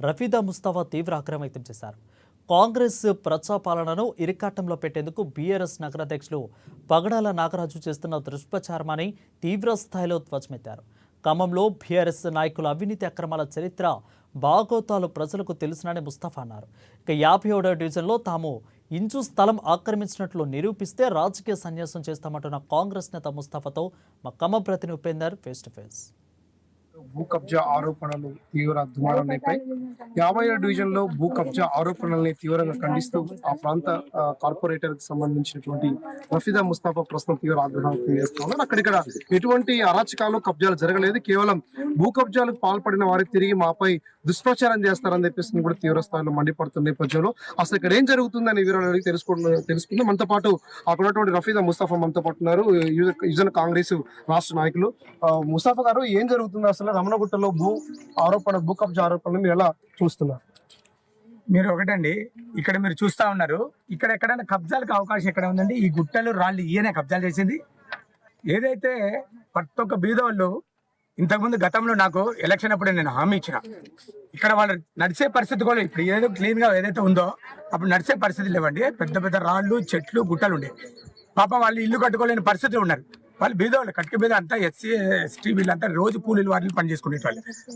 రఫీదా ముస్తఫా తీవ్ర ఆగ్రహం వ్యక్తం చేశారు. కాంగ్రెస్ ప్రజాపాలనను ఇరికాటంలో పెట్టేందుకు బీఆర్ఎస్ నగరాధ్యక్షులు పగడాల నాగరాజు చేస్తున్న దుష్ప్రచారమని తీవ్ర స్థాయిలో ధ్వజమెత్తారు. ఖమ్మంలో బీఆర్ఎస్ నాయకుల అవినీతి అక్రమాల చరిత్ర బాగోతాలు ప్రజలకు తెలుసునని ముస్తఫా అన్నారు. ఇక 57వ డివిజన్లో తాము ఇంచు స్థలం ఆక్రమించినట్లు నిరూపిస్తే రాజకీయ సన్యాసం చేస్తామంటున్న కాంగ్రెస్ నేత ముస్తఫాతో మా ఖమ్మం ప్రతినిధి ఉపేందర్ ఫేస్ టు ఫేస్. భూ కబ్జా ఆరోపణలు తీవ్ర దుమారంపై 50వ డివిజన్ లో భూ కబ్జా ఆరోపణల్ని తీవ్రంగా ఖండిస్తూ ఆ ప్రాంత కార్పొరేటర్ కి సంబంధించినటువంటి రఫీదా ముస్తఫా ప్రస్తుతం తీవ్ర ఆగ్రహం వ్యక్తం చేస్తున్నారు. అక్కడిక్కడ ఎటువంటి అరాచకాలు కబ్జాలు జరగలేదు, కేవలం భూ కబ్జాలకు పాల్పడిన వారికి తిరిగి మాపై దుష్ప్రచారం చేస్తారని చెప్పేసి కూడా తీవ్ర స్థాయిలో మండిపడుతున్న నేపథ్యంలో అసలు ఇక్కడ ఏం జరుగుతుందని వివరాలు తెలుసుకుందాం. మనతో పాటు అక్కడ ఉన్నటువంటి రఫీదా ముస్తఫా మనతో పాటు ఉన్నారు, యువజన కాంగ్రెస్ రాష్ట్ర నాయకులు. ముస్తఫా గారు, ఏం జరుగుతుంది అసలు రమణగుట్టలో భూ కబ్జా ఆరోపణలు మీరు ఎలా చూస్తున్నారు? మీరు ఒకటండి, ఇక్కడ మీరు చూస్తా ఉన్నారు, ఇక్కడ ఎక్కడైనా కబ్జాలకు అవకాశం ఎక్కడ ఉందండి? ఈ గుట్టలు రాళ్ళు ఈయనే కబ్జాలు చేసింది. ఏదైతే ప్రతి ఒక్క బీదవాళ్ళు ఇంతకుముందు గతంలో నాకు ఎలక్షన్ అప్పుడు నేను హామీ ఇచ్చిన, ఇక్కడ వాళ్ళు నడిచే పరిస్థితి కూడా ఇప్పుడు ఏదో క్లీన్ గా ఏదైతే ఉందో అప్పుడు నడిచే పరిస్థితి లేవండి. పెద్ద పెద్ద రాళ్ళు, చెట్లు, గుట్టలు ఉండే. పాప వాళ్ళు ఇల్లు కట్టుకోలేని పరిస్థితులు ఉన్నారు. వాళ్ళు బీదవాళ్ళు, కట్క బీద అంతా ఎస్సీ ఎస్టీ వీళ్ళంతా రోజు కూలీలు వాళ్ళు పని చేసుకునే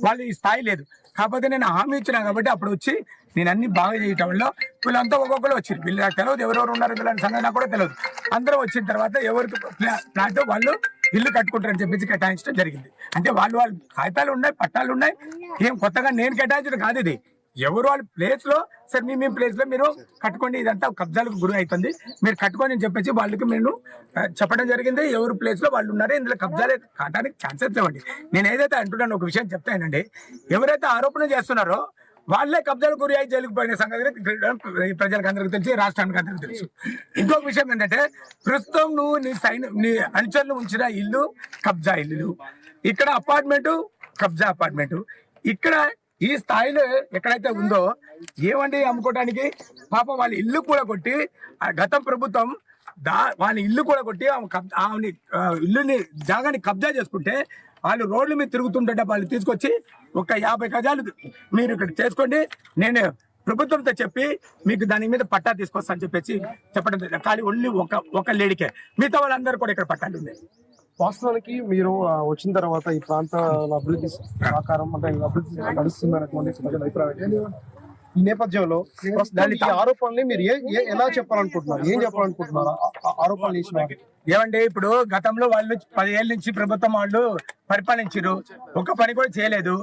వాళ్ళు ఈ స్థాయి లేదు. కాకపోతే నేను హామీ ఇచ్చినా కాబట్టి అప్పుడు వచ్చి నేను అన్ని బాగా చేయటం వల్ల వీళ్ళంతా ఒక్కొక్కరు వచ్చారు. వీళ్ళకి తెలియదు ఎవరెవరు ఉన్నారు వీళ్ళని సంగతి నాకు కూడా తెలియదు. అందరూ వచ్చిన తర్వాత ఎవరికి ఫ్లాట్ వాళ్ళు ఇల్లు కట్టుకుంటారని చెప్పేసి కేటాయించడం జరిగింది. అంటే వాళ్ళు కాగితాలు ఉన్నాయి, పట్టాలు ఉన్నాయి, ఏం కొత్తగా నేను కేటాయించడం కాదు. ఇది ఎవరు వాళ్ళ ప్లేస్ లో, సార్ మీ ప్లేస్ లో మీరు కట్టుకోండి, ఇదంతా కబ్జాలకు గురి అవుతుంది, మీరు కట్టుకోండి అని చెప్పేసి వాళ్ళకి నేను చెప్పడం జరిగింది. ఎవరు ప్లేస్ లో వాళ్ళు ఉన్నారో ఇందులో కబ్జాలు కావడానికి ఛాన్సెస్ లేవండి. నేను ఏదైతే అంటున్నాను ఒక విషయం చెప్తానండి, ఎవరైతే ఆరోపణ చేస్తున్నారో వాళ్ళే కబ్జాలు గురి అయి జైలుకు పోయిన సంగతి ప్రజలకు అందరికి తెలిసి, రాష్ట్రానికి అందరికి తెలుసు. ఇంకొక విషయం ఏంటంటే, ప్రస్తుతం నువ్వు నీ అనుచరులు ఉంచిన ఇల్లు కబ్జా ఇల్లు, ఇక్కడ అపార్ట్మెంట్ కబ్జా అపార్ట్మెంట్, ఇక్కడ ఈ స్థాయిలో ఎక్కడైతే ఉందో ఏమండి అమ్ముకోవడానికి. పాప వాళ్ళ ఇల్లు కూడా కొట్టి గతం ప్రభుత్వం వాళ్ళ ఇల్లు కూడా కొట్టి ఆమె ఇల్లుని జాగాని కబ్జా చేసుకుంటే వాళ్ళు రోడ్ల మీద తిరుగుతుంటే వాళ్ళు తీసుకొచ్చి ఒక 50 గజాలు మీరు ఇక్కడ చేసుకోండి, నేను ప్రభుత్వంతో చెప్పి మీకు దాని మీద పట్టా తీసుకొస్తా అని చెప్పేసి చెప్పడం జరిగింది. కానీ ఓన్లీ ఒక లేడీకే, మిగతా వాళ్ళందరూ కూడా ఇక్కడ పట్టాలు ఉన్నాయి. వాస్తవానికి మీరు వచ్చిన తర్వాత ఈ ప్రాంత అభివృద్ధి సహకారం అంటే అభివృద్ధి నడుస్తుందనేటువంటి అభిప్రాయం. ఈ నేపథ్యంలో ఈ ఆరోపణలు మీరు ఎలా చెప్పాలనుకుంటున్నారు, ఏం చెప్పాలనుకుంటున్నారు ఆరోపణలు చేసిన? ఏమండి, ఇప్పుడు గతంలో వాళ్ళు 10 ఏళ్ళ నుంచి ప్రభుత్వం వాళ్ళు పరిపాలించారు, ఒక పని కూడా చేయలేదు.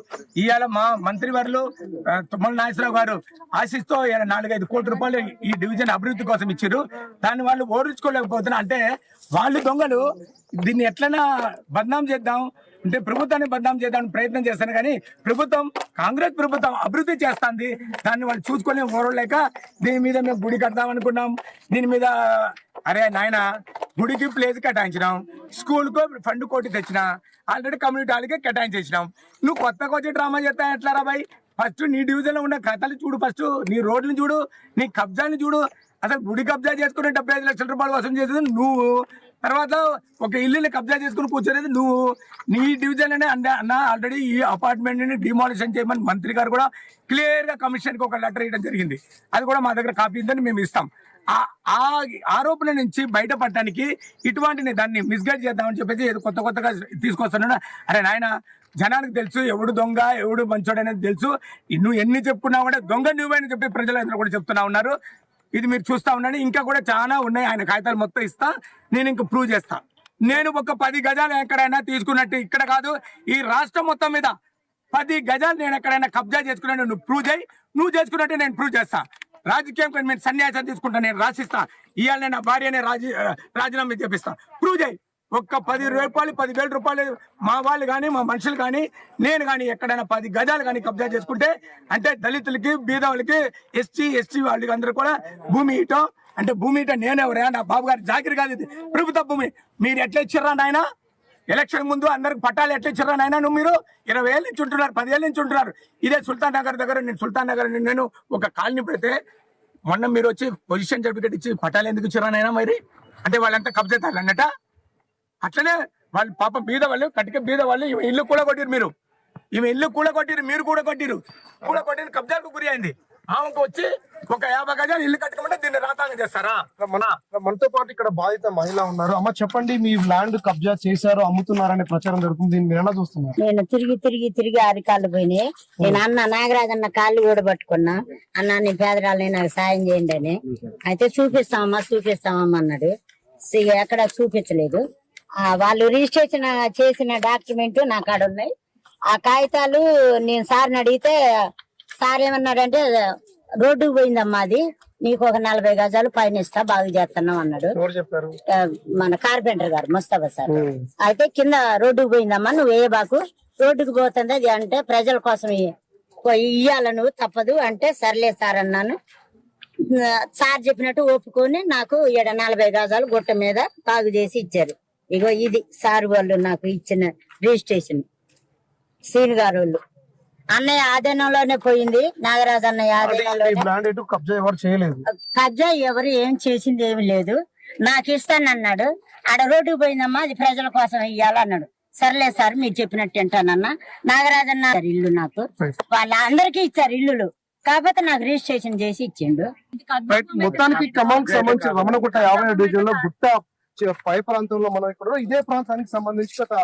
ఇవాళ మా మంత్రివర్యులు తుమ్మల నాగేశ్వరరావు గారు ఆశిస్తూ 4-5 కోట్ల రూపాయలు ఈ డివిజన్ అభివృద్ధి కోసం ఇచ్చారు. దాన్ని వాళ్ళు ఓడించుకోలేకపోతున్నారు. అంటే వాళ్ళు దొంగలు. దీన్ని ఎట్లైనా బద్నాం చేద్దాం అంటే ప్రభుత్వాన్ని బద్నాం చేద్దామని ప్రయత్నం చేస్తాను, కానీ ప్రభుత్వం, కాంగ్రెస్ ప్రభుత్వం అభివృద్ధి చేస్తుంది. దాన్ని వాళ్ళు చూసుకొని ఓరలేక దీని మీద మేము గుడి కడదాం అనుకున్నాం. దీని మీద అరే నాయన, గుడికి ప్లేస్ కేటాయించినాం, స్కూల్కు ఫండ్ కోటి తెచ్చినా, ఆల్రెడీ కమ్యూనిటీ హాల్కి కేటాయించేసినాం. నువ్వు కొత్తగా వచ్చి డ్రామా చేస్తా ఎట్లా రా బాయ్? ఫస్ట్ నీ డివిజన్ లో ఉన్న కథలు చూడు, ఫస్ట్ నీ రోడ్లను చూడు, నీ కబ్జాని చూడు. అసలు గుడి కబ్జా చేసుకుని 75 లక్షల రూపాయలు వసూలు చేసేది నువ్వు, తర్వాత ఒక ఇల్లుని కబ్జా చేసుకుని కూర్చోలేదు నువ్వు. నీ డివిజన్ అనే అన్న ఆల్రెడీ ఈ అపార్ట్మెంట్ ని డిమాలిషన్ చేయమని మంత్రి గారు కూడా క్లియర్ గా కమిషన్ కి ఒక లెటర్ ఇవ్వడం జరిగింది. అది కూడా మా దగ్గర కాపీ ఉందని మేము ఇస్తాం. ఆ ఆరోపణ నుంచి బయటపడటానికి ఇటువంటి దాన్ని మిస్గైడ్ చేద్దామని చెప్పేసి కొత్తగా తీసుకొస్తున్నాను. అరే నాయన, జనానికి తెలుసు ఎవడు దొంగ ఎవడు మంచోడు అనేది తెలుసు. నువ్వు ఎన్ని చెప్పుకున్నా కూడా దొంగ నువ్వని చెప్పి ప్రజలందరూ కూడా చెప్తున్నా ఉన్నారు. ఇది మీరు చూస్తా ఉన్నాను, ఇంకా కూడా చాలా ఉన్నాయి. ఆయన కాగితాలు మొత్తం ఇస్తా, నేను ఇంకా ప్రూవ్ చేస్తా. నేను ఒక 10 గజాలు ఎక్కడైనా తీసుకున్నట్టు, ఇక్కడ కాదు ఈ రాష్ట్రం మొత్తం మీద 10 గజాలు నేను ఎక్కడైనా కబ్జా చేసుకున్నాను, నువ్వు ప్రూవ్ చేయి. నువ్వు చేసుకున్నట్టు నేను ప్రూవ్ చేస్తా. రాజకీయం నేను సన్యాసం తీసుకుంటా, నేను రాసిస్తా. ఇవాళ నేను నా భార్యనే రాజీనామా చేపిస్తా. ప్రూవ్ చేయి. ఒక్క 10 రూపాయలు 10,000 రూపాయలు మా వాళ్ళు కానీ మా మనుషులు కానీ నేను కానీ ఎక్కడైనా 10 గజాలు కానీ కబ్జా చేసుకుంటే, అంటే దళితులకి, బీదవాళ్ళకి, ఎస్టీ వాళ్ళకి అందరూ కూడా భూమి ఇయటం, అంటే భూమి ఇయటం నేనెవరా? నా బాబు గారి జాగిరి కాదు, ఇది ప్రభుత్వ భూమి. మీరు ఎట్లా ఇచ్చిర్రా నాయన? ఎలక్షన్ ముందు అందరికి పట్టాలు ఎట్లా ఇచ్చిర్రా నాయన? నువ్వు మీరు 20 ఏళ్ళ నుంచి ఉంటున్నారు, 10 ఏళ్ళ నుంచి ఉంటున్నారు. ఇదే సుల్తాన్ నగర్ దగ్గర, నేను సుల్తాన్ నగర్ నేను ఒక కాలనీ పెడితే మొన్న మీరు వచ్చి పొజిషన్ సర్టిఫికేట్ ఇచ్చి పట్టాలు ఎందుకు ఇచ్చిర్రా నాయన? మరి అంటే వాళ్ళంతా కబ్జాతారు అన్నట. అట్లనే వాళ్ళు పాప బీద వాళ్ళు, కటిక బీద వాళ్ళు ఇల్లు కూడా కొట్టారు. మీరు ఈమె ఇల్లు కూడగొట్టిరు, మీరు కూడగొట్టిరు, కూడగొట్టిన కబ్జాకు గురి అయింది. ఆమెకు వచ్చి ఒక 50 గజాలు ఇల్లు కట్టుకోమంటే దీన్ని రాతాంగం చేస్తారా? మనతో పాటు ఇక్కడ బాధిత మహిళ ఉన్నారు. అమ్మ చెప్పండి, మీ ల్యాండ్ కబ్జా చేశారు, అమ్ముతున్నారనే ప్రచారం జరుగుతుంది, దీన్ని మీరు ఎలా చూస్తున్నారు? నేను తిరిగి అరికాళ్ళు పోయినాయి. నేను నాగరాజు అన్న కాళ్ళు కూడా పట్టుకున్నా. అన్న నీ పేదరాలని నాకు సాయం చేయండి అని. అయితే చూపిస్తామమ్మా అన్నాడు. ఎక్కడ చూపించలేదు. వాళ్ళు రిజిస్ట్రేషన్ చేసిన డాక్యుమెంట్ నా కాడ ఉన్నాయి. ఆ కాగితాలు నేను సార్ని అడిగితే సార్ ఏమన్నాడంటే రోడ్డుకు పోయిందమ్మా, అది నీకు ఒక 40 గజాలు పైన ఇస్తా, బాగు చేస్తున్నాం అన్నాడు. ఎవరు చెప్పారు? మన కార్పెంటర్ గారు ముస్తాఫా సార్. అయితే కింద రోడ్డుకు పోయిందమ్మా, నువ్వు వేయబాకు, రోడ్డుకు పోతుంది అది అంటే ప్రజల కోసం ఇయ్యాల నువ్వు, తప్పదు అంటే సర్లే సార్ అన్నాను. సార్ చెప్పినట్టు ఒప్పుకొని నాకు 40 గజాలు గుట్ట మీద బాగు చేసి ఇచ్చారు. ఇగో ఇది సార్ వాళ్ళు నాకు ఇచ్చిన రిజిస్ట్రేషన్. సీన్ గారు వాళ్ళు అన్నయ్య ఆధీనంలోనే పోయింది, నాగరాజు అన్నయ్య ఆధీనంలోనే. కబ్జా ఎవరు చేయలేదు. కబ్జా ఎవరు ఏం చేసింది ఏమి లేదు. నాకు ఇస్తానన్నాడు. ఆడ రోడ్డుకు పోయిందమ్మా, అది ప్రజల కోసం ఇయ్యాలన్నాడు. సర్లే సార్ మీరు చెప్పినట్టు వింటానన్నా. నాగరాజు అన్న ఇల్లు నాకు వాళ్ళందరికీ ఇచ్చారు ఇల్లులు, కాకపోతే నాకు రిజిస్ట్రేషన్ చేసి ఇచ్చిండు. మొత్తానికి ఖమ్మంకి సంబంధించిన రమణగుట్ట 50వ డివిజన్ లో గుట్ట పై ప్రాంతంలో మనం ఇక్కడ ఇదే ప్రాంతానికి సంబంధించి గత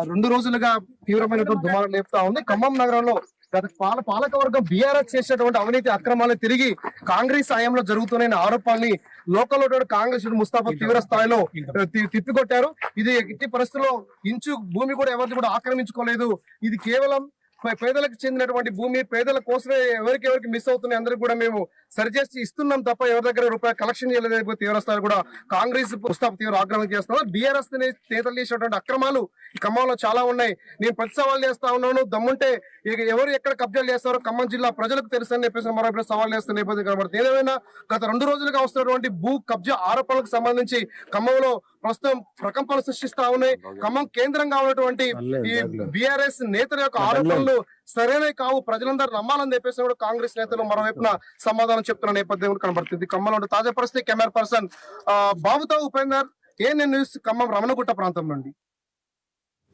2 రోజులుగా తీవ్రమైనటువంటి దుమారం లేపుతా ఉంది. ఖమ్మం నగరంలో గత పాలకవర్గం బీఆర్ఎస్ చేసినటువంటి అవినీతి అక్రమాలు తిరిగి కాంగ్రెస్ హయాంలో జరుగుతున్న ఆరోపణల్ని లోకల్ కాంగ్రెస్ ముస్తాఫా తీవ్ర స్థాయిలో తిప్పికొట్టారు. ఇది ఎట్టి పరిస్థితుల్లో ఇంచు భూమి కూడా ఎవరిది కూడా ఆక్రమించుకోలేదు. ఇది కేవలం పేదలకు చెందినటువంటి భూమి, పేదల కోసమే ఎవరికి మిస్ అవుతున్నాయి అందరికి కూడా మేము సరిచేసి ఇస్తున్నాం తప్ప ఎవరి దగ్గర రూపాయలు కలెక్షన్ చేయలేదు. తీవ్ర స్థాయి కూడా కాంగ్రెస్ ముస్తాఫా తీవ్ర ఆగ్రహం చేస్తున్నారు. బీఆర్ఎస్ నేతలు చేసినటువంటి అక్రమాలు ఖమ్మంలో చాలా ఉన్నాయి. నేను ప్రతి సవాల్ చేస్తా ఉన్నాను, దమ్ముంటే ఎవరు ఎక్కడ కబ్జాలు చేస్తారో ఖమ్మం జిల్లా ప్రజలకు తెలుసు అని చెప్పేసి మరో సవాల్ చేస్తున్న నేపథ్యం కనబడుతుంది. ఏదేమైనా గత 2 రోజులుగా వస్తున్నటువంటి భూ కబ్జా ఆరోపణలకు సంబంధించి ఖమ్మంలో ప్రస్తుతం ప్రకంపనలు సృష్టిస్తా ఉన్నాయి. ఖమ్మం కేంద్రంగా ఉన్నటువంటి ఈ బీఆర్ఎస్ నేతల యొక్క ఆరోపణలు సరైనవి కావు, ప్రజలందరూ నమ్మాలని చెప్పేసి కూడా కాంగ్రెస్ నేతలు మరోవైపున సమాధానం చెప్తున్న నేపథ్యం కనబడుతుంది. ఖమ్మంలో తాజా పరిస్థితి కెమెరా పర్సన్ బాబుతో ఉపేందర్, ANN న్యూస్, ఖమ్మం రమణగుట్ట ప్రాంతం నుండి.